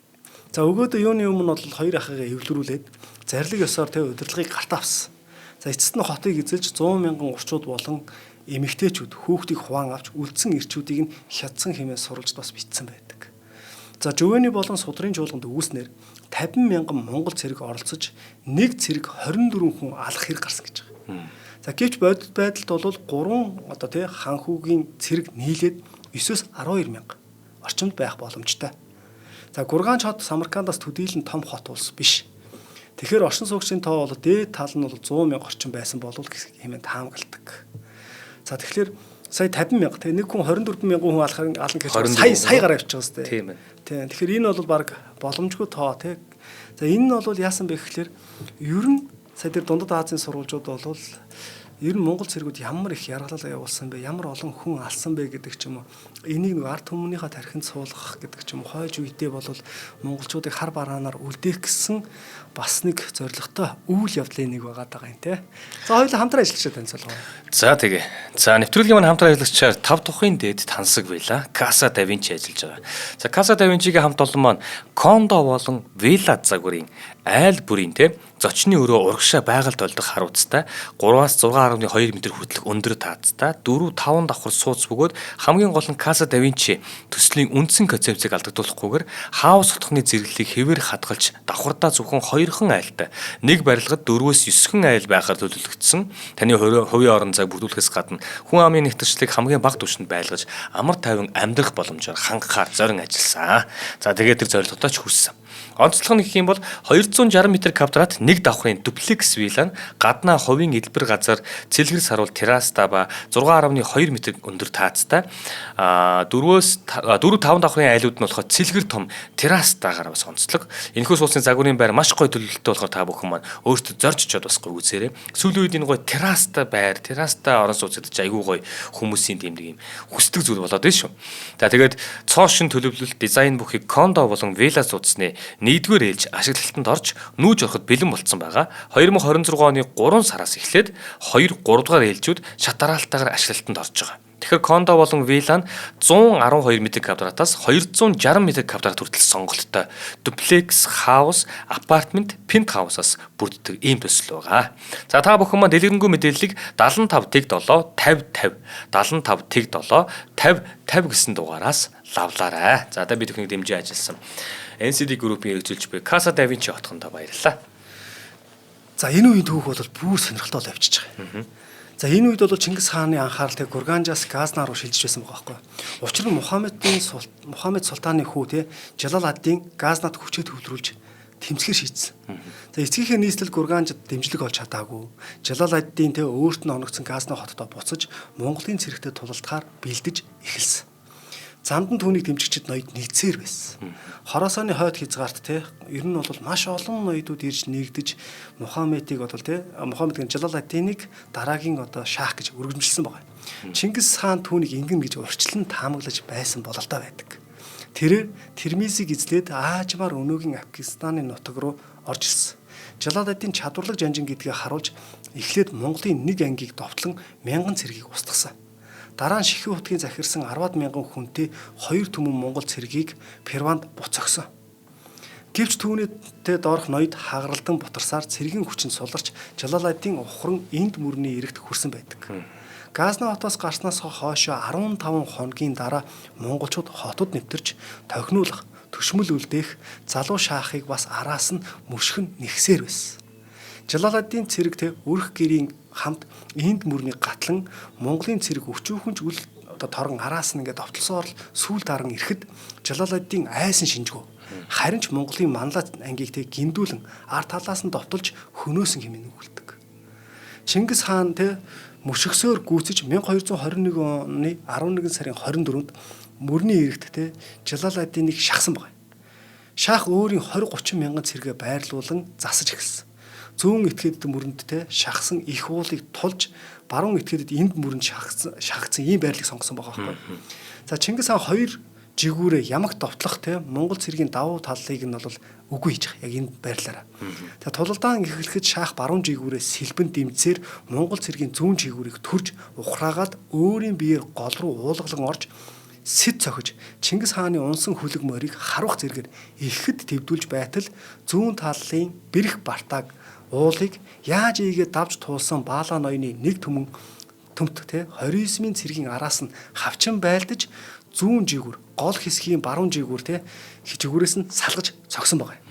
За өгөөдөө юуны өмнө бол хоёр ахыгаа эвлэрүүлээд зарлиг ёсоор те удирдлагыг гартаа авсан. За эцэст нь хотыг эзэлж 100 мянган урчууд болон эмэгтэйчүүд хүүхдийг хуваан авч үлдсэн ирчүүдийг нь хятсан хэмээн сурвалж бас бичсэн байдаг. За Жувени болон судрын чуулганд өгүүлснээр 50 мянган монгол цэрэг оролцож нэг цэрэг 24 хүн алах хэрэг гарсан гэж байгаа. За гэвч бодит байдалд бол 3 одоо тий хан хүүгийн цэрэг нийлээд 9-12 мянга орчимд байх боломжтой. За Гурганч хот Самаркандаас төдийлөн том хот улс биш. Тэгэхээр оршин суугчдын тоо бол дээд тал нь бол 100 мянга орчим байсан болов хэмээн таамагладаг. За тэгэхээр сая 50 мянга тэгээ нэг хүн 24 мянган хүн ална гэж сая гараа явчих жоос тээ. Тийм ээ. Тийм. Тэгэхээр энэ бол баг боломжгүй тоо тий. За энэ нь бол яасан бэ гэхээр ер нь сая тэр дундад Азийн сурвалжууд бол Ер нь Монгол цэргүүд ямар их яргалал явуулсан бэ? Ямар олон хүн алсан бэ гэдэг ч юм уу. Энийг нэг ард түмнийхээ тархинд суулгах гэдэг ч юм уу. Хойж үедээ бол монголчуудыг хар бараанаар үлдээх гэсэн бас нэг зорилготой үйл явдлын нэг байгаа юм те. За хоёулаа хамтран ажиллаж танилцуулгаа. За тэгээ. За нэвтрүүлгийн маань хамтран ажиллагчаар 5 тухын дээд тансаг байла. Casa da Vinci ажиллаж байгаа. За Casa da Vinci-гийн хамт олон маань кондо болон вилла загварын айл бүрийн те зочны өрөө урагшаа байгальд олдох харуулцтай 3-аас 6.2 м хүртэлх өндөр таацтай 4-5 давхар сууц бөгөөд хамгийн гол нь Casa da Vinci төслийн үндсэн концепцийг алдагдуулахгүйгээр хаус хотхны зэрэглэлийг хэвээр хадгалж давхардаа зөвхөн 2хан айлтай нэг барилгад 4-өөс 9хэн айл байхаар төлөвлөгдсөн. Таны хувийн орон зайг бүрдүүлэхээс гадна хүн амын нэгтгэгчлийг хамгийн бага түвшинд байлгаж амар тайван амьдрах боломжоор хангахаар зорин ажилласан. За тэгээд тэр зорилготой ч хүрсэн. Онцлог нь гэх юм бол 260 м квадрат нэг давхрын дуплекс вилла нь гаднаа хувийн эдбэр газар цэлгэр саруул террастай ба 6.2 м өндөр таацтай 4-5 давхрын айлууд нь болохоор цэлгэр том террастайгаар бас онцлог. Энэхүү сууцны загварын байр маш гоё төлөвлөлттэй болохоор та бүхэн маань өөрсдөө зорж очиод бас гоё үзээрэй. Сүүлийн үед энэ гоё террастай байр, террастай орон сууц гэдэг чинь айгүй гоё хүмүүсийн тийм нэг юм хүсдэг зүйл болоод байна шүү. За тэгээд цоошин төлөвлөлт дизайн бүхий кондо болон вилла сууцны нэгдүгээр ээлж ашиглалтанд орж нүүж ороход бэлэн болцсон байгаа. 2026 оны 3 сараас эхлээд 2-3 дугаар ээлжүүд шатараалтайгаар ашиглалтанд орж байгаа. Тэгэхээр кондо болон вилла нь 112 м квадратаас 260 м квадрат хүртэл сонголттой дуплекс, хаус, апартмент, пентхаусаас бүрддэг ийм төсөл байгаа. За та бүхэн маань дэлгэрэнгүй мэдээллийг 75 тэг 7 50 50 75 тэг 7 50 50 гэсэн дугаараас лавлаарай. За одоо бид бүхнийг дэмжиж ажилласан NCD группийн хэрэгжүүлж буй Casa da Vinci хотхондоо баярлалаа. За энэ үеийн түүх бол бүр сонирхолтой бол авчиж байгаа. За энэ үед бол Чингис хааны анхаарал тэг Гурганжаас Газна руу шилжиж байсан байгаа байхгүй. Учир нь Мухаммед султаны хүү те Жалал ад-Дин Газнад хүчээ төвлөрүүлж тэмцэхэр шийдсэн. За эцгийнхээ нийслэл Гурганжид дэмжлэг олж чадаагүй. Жалал ад-Дин те өөрт нь оногдсон Газна хотод буцаж Монголын цэрэгтэй тулалдахаар бэлдэж эхэлсэн. Замд нь түүнийг дэмжигчид ноёд нэгдсээр байсан. Хоросооны хойд хязгаарт те ер нь бол маш олон ноёдууд ирж нэгдэж Мухаммедийг бол те Мухаммедгийн Жалал ад-Диныг дараагийн одоо шаах гэж өргөмжилсэн байгаа. Чингис хаан түүнийг ингэн гэж урьдчилан таамаглаж байсан бололтой байдаг. Тэр Термизийг эзлээд аажмаар өнөөгийн Афганистаны нутаг руу орж ирсэн. Жалал ад-Дин чадварлаг жанжин гэдгээ харуулж эхлээд Монголын нэг ангийг довтлон 1000 цэргийг устгасан. Дараа нь Шихэн хотгийн захирсан 10,000 хүнтэй 2 түмэн Монгол цэргийг Перванд буцагсан. Гэвч түүнийтэй доорх ноёд хагаралдан бутарсаар цэргийн хүчин суларч Жалал ад-Дин ухран энд мөрний эрэгт хүрсэн байдаг. Газна хотоос гарснаас хойшоо 15 хоногийн дараа монголчууд хотод нэвтэрч тохинуулах, төшмөл үлдээх, залуу шаахыг бас араас нь мөшгөн нэгсээр байсан. Жалал ад-Дин цэрэгтэй өрх гэрийн хамт энд мөрний гатлан Монголын цэрэг өчүүхэнч үл одоо торон араас нь ингээд довтлосоор сүүл даран ирэхэд Жалал ад-Дин айсан шинжгүй. Харин ч Монголын манлай ангийг тэг гиндүүлэн ард талаас нь довтолж хөнөөсөн хэмээн өгүүлдэг. Чингис хаан тэ мөшгсөөр гүйцэж 1221 оны 11 сарын 24-нд мөрний эрэгт тэ Жалал ад-Диныг шахсан байна. Шаах өөрийн 20-30 мянган цэргээ байрлуулан засаж эхэлсэн. Зүүн этгээдэд мөрөндтэй шахсан их уулыг тулж баруун этгээдэд энд мөрөнд шахагдсан ийм байрлалыг сонгосон байгаа байхгүй. За Чингис хаан 2 жигүүрээ ямагт довтлох те Монгол цэргийн давуу талыг нь бол үгүй хийж байгаа. Яг энэ байрлалаараа. За тулалдаан эхлэхэд шаах баруун жигүүрээ сэлбэн дэмцээр Монгол цэргийн зүүн жигүүрийг төрж ухраагаад өөрийн биеэр гол руу уулгалан орж сэт цохиж Чингис хааны унсан хүлэг морийг харуулх зэргээр ихэд твдүүлж байтал зүүн талын бэрх бартаг уулыг яаж ийгээд давж туулсан Баалаа ноёны нэг төмөн төмт те 29-ийн цэргийн араас нь хавчин байлдаж зүүн жигүүр гол хэсгийн баруун жигүүр те жигүүрээс нь салгаж цогсон байгаа.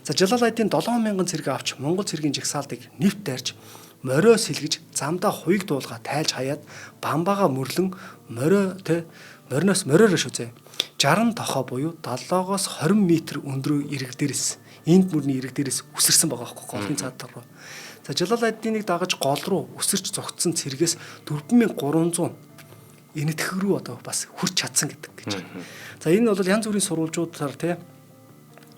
За Жалал ад-Дин 7000 цэрэг авч Монгол цэргийн жагсаалтыг нэвт дайрч морио сэлгэж замдаа хуйг дуулга тайлж хаяад бамбаага мөрлөн мориноос мориороо шүзээ 60 тохоо буюу 7-оос 20 м өндрөө ирэг дээрээс энд мөрний ирэг дээрээс үсэрсэн байгаа байхгүй голын цаатар руу. За Жалал ад-Диныг дагаж гол руу өсөрч зогтсон цэргээс 4300 энэтхэг рүү одоо бас хүрч чадсан гэдэг гэж. За энэ бол янз бүрийн сурвалжуудаар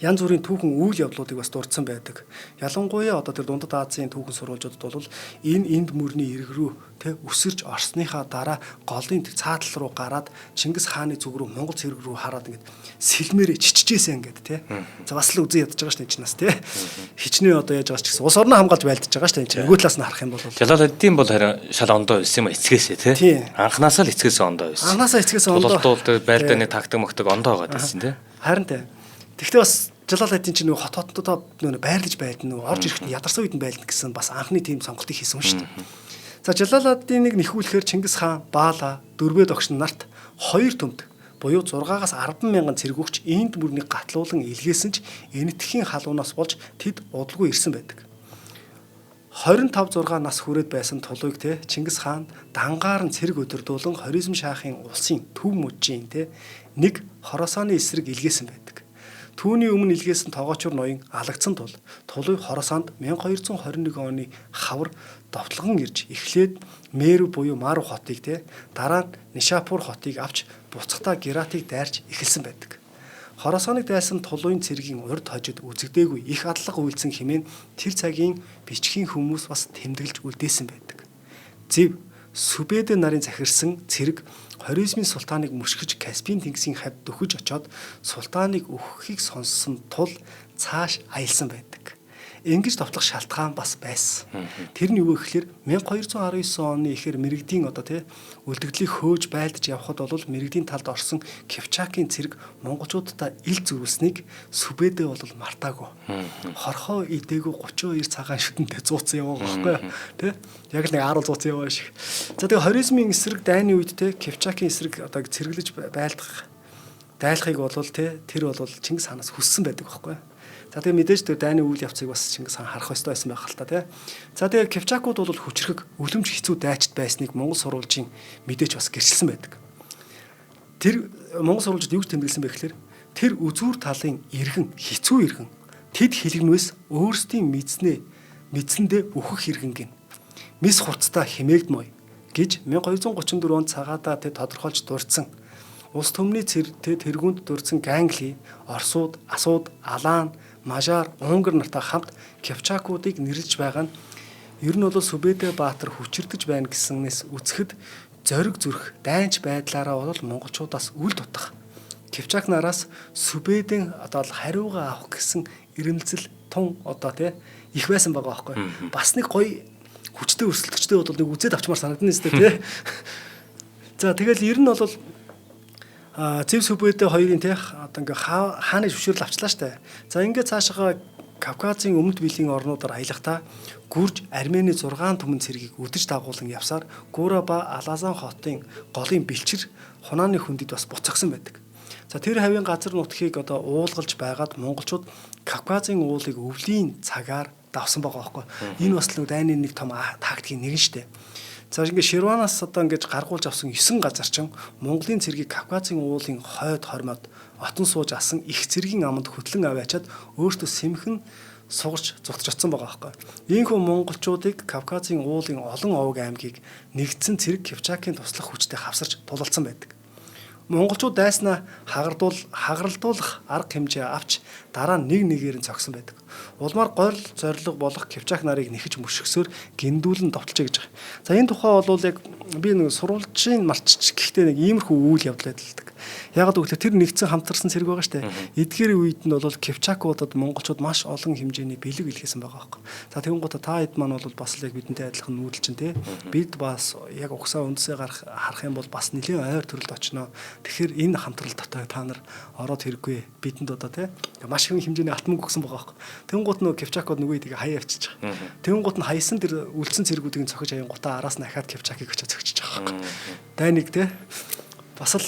янз бүрийн түүхэн үйл явдлуудыг бас дурдсан байдаг. Ялангуяа одоо тэр Дундад Азийн түүхэн сурвалжуудад бол энэ энд мөрний ирэг рүү өсөрж орсныхаа дараа голын цаатал руу гараад Чингис хааны зүг рүү Монгол цэрэг рүү хараад ингээд сэлмээрээ чичжээсэн ингээд За бас л үзэн ядаж байгаа шүү дээ энэ нас хичнээн одоо яаж байгаа ч гэсэн улс орноо хамгаалж байлдаж байгаа шүү дээ. Нөгөө талаас нь харах юм бол Жалаалддин бол харин шал ондоо байсан юм эцгээсээ тий. Анханасаа л эцгээс ондоо байсан. Анханасаа эцгээс ондоо. Бололтууд байлдаа нэг тагтаг мөгтөг ондоо байгаа гэсэн тий. Харин тий. Тэгэхдээ бас Жалаалддин чинь нөгөө хототдоо нөгөө байрлаж байлдана нөгөө орж ирэхэд ядарсан үед нь байлдана гэсэн бас анхны тийм сонголтыг хийсэн шүү дээ. За Жалаалддиныг нэхүүлэхээр Чингис хаан Баала дөрвөө догш нарт 2 төмд буюу 6-аас 10 мянган цэргүүгч энд мөрнийг гатлуулан илгээсэн ч энэтхэгийн халуунаас болж тэд удалгүй ирсэн байдаг. 25-6 нас хүрээд байсан тулуйг Чингис хаан дангаар нь цэрэг өдөрдүүлэн Хоризм шаахын улсын төв мужийн нэг Хоросооны эсрэг илгээсэн байдаг. Түүний өмнө илгээсэн тоогоочор ноён алагдсан тул тулуй Хоросоонд 1221 оны хавар довтлогон ирж эхлээд Мэрү буюу Мару хотыг дараа нь Нишапур хотыг авч буцахтаа Гератыг дайрч эхэлсэн байдаг. Хоросооныг дайсан тулуйн цэргийн урд хожид үзэгдээгүй их адлага үйлцэн хэмээн тэр цагийн бичгийн хүмүүс бас тэмдэглэж үлдээсэн байдаг. Зэв Сүбэдэ нарын захирсан цэрэг Хоризмын султаныг мөшгөж Каспийн тэнгисийн хавьд дөхөж очоод султаныг өгөхийг сонссон тул цааш аялсан байдаг. Ингэж товтлох шалтгаан бас байсан. Тэр нь юу гэхээр 1219 оны ихэр мэрэгдийн үлдэгдлийг хөөж байлдаж явхад бол мэрэгдийн талд орсон Кипчакийн цэрэг монголчуудад ил зөрүүлснийг Сүбэдэ бол мартаагүй. Хорхоо идээгүй 32 цагаан шүтэнтэй зууцсан яваа байхгүй яг л нэг 10 зууцсан яваа шиг. За тэгээ Хоризмын эсрэг дайны үед Кипчакийн эсрэг цэрэглэж дайлахыг бол тэр бол Чингис хаанаас хүссэн байдаг байхгүй. За тэгээ мэдээж тэр дайны үйл явцыг бас Чингис хаан харах ёстой байсан байх л та тий. За тэгээ Кипчакууд бол хүчрэг үлэмж хэцүү дайчд байсныг Монгол сурвалжийн мэдээж бас гэрчилсэн байдаг. Тэр Монгол сурвалжид юу гэж тэмдэглэсэн бэ гэхээр тэр үзүүр талын иргэн хэцүү иргэн тэд хэлгэнвэс өөрсдийн мэдсэндээ өөхөх иргэн гин. Мис хурцтай хэмээгдмөй гэж 1234 онд цагаатаа тодорхойлж дурдсан. Улс төмний тэргүүнд дурдсан Гангли, Орсууд, Асууд, Алаан, Мажар, Унгар нартай хамт Кипчакуудыг нэрлэж байгаа нь ер нь бол Сүбэдэ Баатар хүчирдэж байна гэснээс үцхэд зориг зүрх дайнч байдлаараа бол монголчуудаас үл дутах. Кипчак нараас Сүбэдэн хариугаа авах гэсэн ирэмэлзэл тун их байсан байгаа байхгүй. Бас нэг гоё хүчтэй өрсөлдөгчтэй бол нэг үзээд авчмаар санагдана нэстэ тий. За тэгэл ер нь бол Зэв Сүбэдэ хоёрын ингээ хааны зөвшөөрөл авчлаа штэ. За ингээ цаашаа Кавказын өмнөд биелийн орнуудаар аялахдаа гүрж Армени 6 түмэн цэргийг өдөж дагуулan явсаар Гура ба Алазан хотын голын бэлчир Хунааны хүндэд бас буцагсан байдаг. За тэр хавийн газар нутгийг уулгалж байгаад монголчууд Кавказын уулыг өвлийн цагаар давсан байгаа байхгүй. Энэ бас л дайны нэг том тактикийн нэг нь штэ. За ингээд Ширванаас ингэж гаргуулж авсан 9 газар чинь Монголын цэргийг Кавказын уулын хойд хормоод отон сууж асан их цэргийн аманд хөтлөн аваачаад өөртөө сэмхэн сугарч зүгтж оцсон байгаа байхгүй. Ийхүү монголчуудыг Кавказын уулын олон овог аймгийг нэгдсэн цэрэг Кипчакийн туслах хүчтэй хавсарч тулалдсан байдаг. Монголчууд дайснаа хагаралдуулах арга хэмжээ авч дараа нь нэгээр нь цогсон байдаг. Улмаар горил зориг болох Кипчак нарыг нэхэж мөшгсөөр гиндүүлэн довтлжээ гэж байгаа. За энэ тухай бол яг би нэг сурвалжийн малчч гэхдээ нэг иймэрхүү үйл явдал байдалдаг. Яг гэвэл тэр нэгдсэн хамтарсан цэрэг байгаа штэ. Эдгээр үед нь бол Кипчакуудад монголчууд маш олон хэмжээний бэлэг илгээсэн байгаа байхгүй. За тэгэнгუთ та хэд маань бол бас л яг бидэнтэй адилхан нүүдэлчин те. Бид бас яг угсаа үндсээ харах юм бол бас нэлийн ойр төрөлд очно. Тэгэхээр энэ хамтрал дотор та нар ороод хэрэггүй бидэнд те. Маш их хэмжээний алт мөнгө өгсөн байгаа байхгүй. Тэгэнгუთ нөгөө Кипчакууд нөгөө тийг хаяа авчиж байгаа. Тэгэнгуთ нь хаясан тэр үлдсэн цэргүүдийг цохиж аянгуудаа араас нь ахаад Кипчакийг очиж цогчиж байгаа байхгүй. Дайныг те. Бас л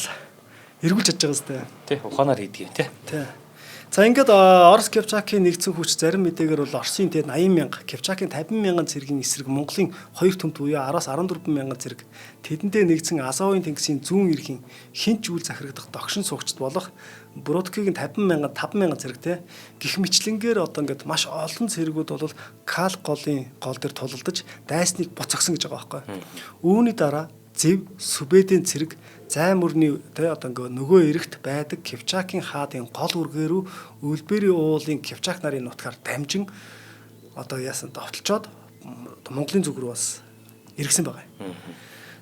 эргүүлж чадж байгаа зү. Тий, ухаанаар хийдгийг тий. Тий. За ингээд Орос Кипчакийн нэгдсэн хүч зарим мэдээгээр бол Оросын 80 мянга, Кипчакийн 50 мянган цэргийн эсрэг Монголын 2 төмт буюу араас 14 мянган цэрэг тэдэндээ нэгдсэн Азовын тэнгисийн зүүн эргийн хинч үйл захирагдах догшин суугчд болох Бродкигийн 50 мянган 5 мянган цэрэгтэй гих мэтлэнгээр ингээд маш олон цэргүүд бол Кал голын гол дээр тулалдаж дайсныг буцагсан гэж байгаа байхгүй. Үүний дараа Зэв Сүбэдийн цэрэг зай мөрний нөгөө эрэгт байдаг Кипчакийн хаадын гол үргээ рүү Үлбэрийн уулын Кипчак нарын нутгаар дамжин яасан довтлцоод Монголын зүг рүү бас эргэсэн байгаа юм.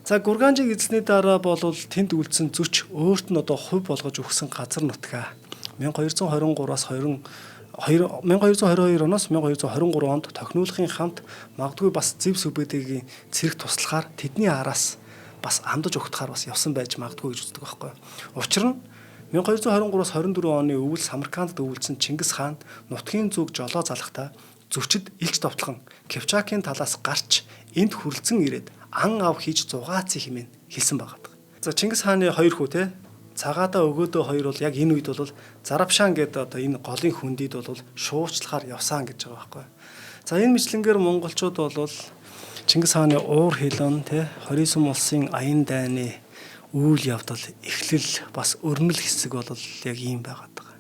За Гурганжийг эзлсэний дараа бол тэнд үлдсэн зүч өөрт нь хувь болгож өгсөн газар нутгаа 1223-аас 1222 оноос 1223 онд тохинулахын хамт магадгүй бас Зэв Сүбэдийн цэрэг туслахаар тэдний араас бас амдаж өгөхөөр бас явсан байж магадгүй гэж үздэг байхгүй. Учир нь 1223-аас 24 оны өвөл Самаркандд өвлөсөн Чингис хаан нутгийн зүг жолоо залахдаа зүрчид илч довтлон Кипчакийн талаас гарч энд хүрлцэн ирээд ан ав хийж зугаацыг хэмээн хэлсэн байгаа. За Чингис хааны хоёр хүү цагаадаа өгөөдөө хоёр бол яг энэ үед бол Зарабшаан гэдэг энэ голын хүндийд бол шуучлахаар явсан гэж байгаа байхгүй. За энэ мэтлэнгээр монголчууд бол Чингис хааны уур хилэн 29 улсын аян дайны үйл явдал эхлэл бас өрнөл хэсэг бол яг ийм байгаад байгаа.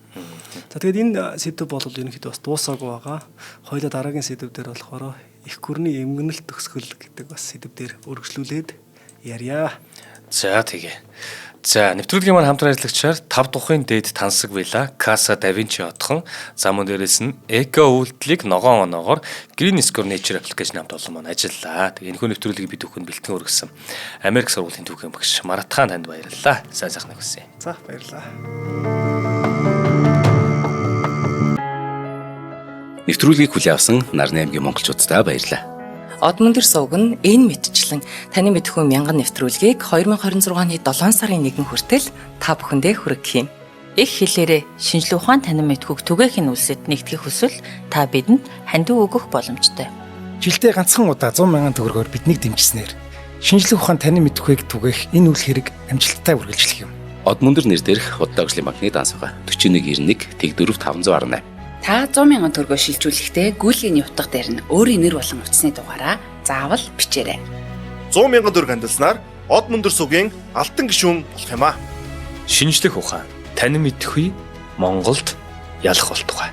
За тэгээд энэ сэдв бол ерөнхийдөө бас дуусаагүй байгаа. Хоёулаа дараагийн сэдв дээр болохоор их гүрний эмгэнэлт төгсгөл гэдэг бас сэдв дээр үргэлжлүүлээд ярья. За тэгээ. За нэвтрүүлгийн маань хамтран ажиллагчаар 5 тухайн дээд тансаг вилла Casa da Vinci отхон замун дээрээс нь эко үйлдэлийг ногоон оноогоор Green Score Nature application хамт олон маань ажиллаа. Тэгээ энэхүү нэвтрүүлгийг бид бүхэнд бэлтгэн өргөсөн Америк сургуулийн түүхийн багш Маратхан танд баярлалаа. Сайн сайхныг хүсье. За баярлалаа. Нэвтрүүлгийг хүлээн авсан Нарны аймгийн монголчуудтай баярлалаа. Одмондөр сувг нь энэ мэдчлэн таны мэдхүү мянган нэвтрүүлгийг 2026 оны 7 сарын 1 хүртэл та бүхэндээ хүргэх юм. Их хэлээрээ шинжлэх ухаан танин мэдхүүг түгээхийн үлсэд нэгтгэх хүсвэл та бидэнд хандив өгөх боломжтой. Жилдээ ганцхан удаа 100 мянган төгрөгөөр биднийг дэмжснээр шинжлэх ухаан танин мэдхүйг түгээх энэ үйл хэрэг амжилттай үргэлжлэх юм. Одмондөр нэр дээрх Худал ажлын банкны дансага 4191 Тэг 4518. Та 100 мянган төгрөгөөр шилжүүлэхдээ гүйлгийн утга дээр нь өөрийн нэр болон утасны дугаараа заавал бичээрэй. 100 мянган төгрөг хандалснаар Одмондөр сувгийн алтан гишүүн болох юм а. Шинжлэх ухаан танин мэдхгүй Монголд ялах болтугай.